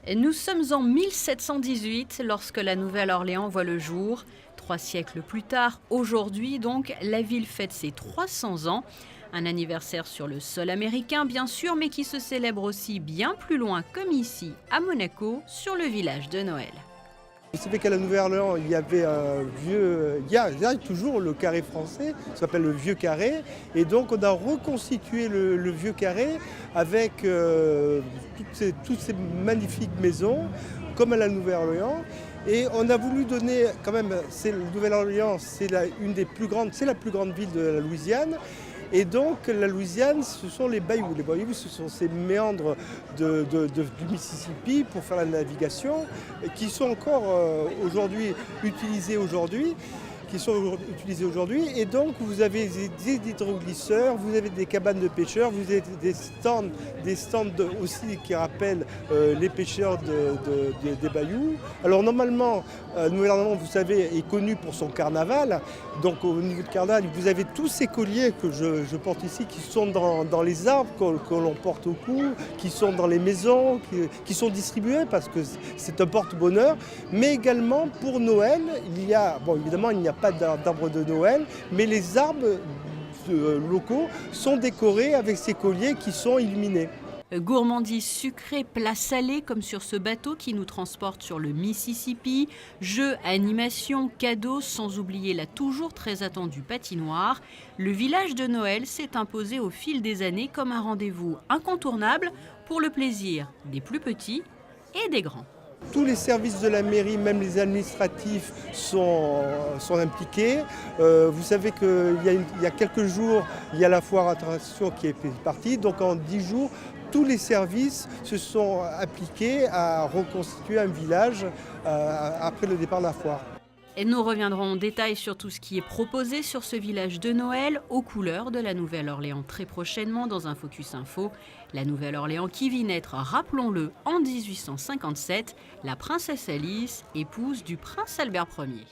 Nous sommes en 1718 lorsque la Nouvelle-Orléans voit le jour. 3 siècles plus tard, aujourd'hui donc, la ville fête ses 300 ans. Un anniversaire sur le sol américain bien sûr, mais qui se célèbre aussi bien plus loin comme ici, à Monaco, sur le village de Noël. Vous savez qu'à la Nouvelle-Orléans, il y avait un vieux. Il y a toujours le carré français, ça s'appelle le Vieux Carré. Et donc, on a reconstitué le Vieux Carré avec toutes ces magnifiques maisons, comme à la Nouvelle-Orléans. Et on a voulu donner, quand même, la Nouvelle-Orléans, une des plus grandes, c'est la plus grande ville de la Louisiane. Et donc la Louisiane, ce sont les bayous. Les bayous, ce sont ces méandres du Mississippi pour faire la navigation, qui sont encore utilisés aujourd'hui. Et donc vous avez des hydroglisseurs, vous avez des cabanes de pêcheurs, vous avez des stands aussi qui rappellent les pêcheurs des bayous. Alors normalement, Nouvelle-Orléans, vous savez, est connu pour son carnaval. Donc au niveau du carnaval, vous avez tous ces colliers que je porte ici, qui sont dans les arbres que l'on porte au cou, qui sont dans les maisons, qui sont distribués parce que c'est un porte-bonheur. Mais également pour Noël, évidemment, il n'y a pas d'arbre de Noël, mais les arbres locaux sont décorés avec ces colliers qui sont illuminés. Gourmandise sucrée, plat salé comme sur ce bateau qui nous transporte sur le Mississippi, jeux, animations, cadeaux, sans oublier la toujours très attendue patinoire. Le village de Noël s'est imposé au fil des années comme un rendez-vous incontournable pour le plaisir des plus petits et des grands. Tous les services de la mairie, même les administratifs, sont impliqués. Vous savez qu'il y a quelques jours, il y a la foire attraction qui est partie. Donc en 10 jours, tous les services se sont appliqués à reconstituer un village après le départ de la foire. Et nous reviendrons en détail sur tout ce qui est proposé sur ce village de Noël aux couleurs de la Nouvelle-Orléans très prochainement dans un Focus Info. La Nouvelle-Orléans qui vit naître, rappelons-le, en 1857, la princesse Alice, épouse du prince Albert Ier.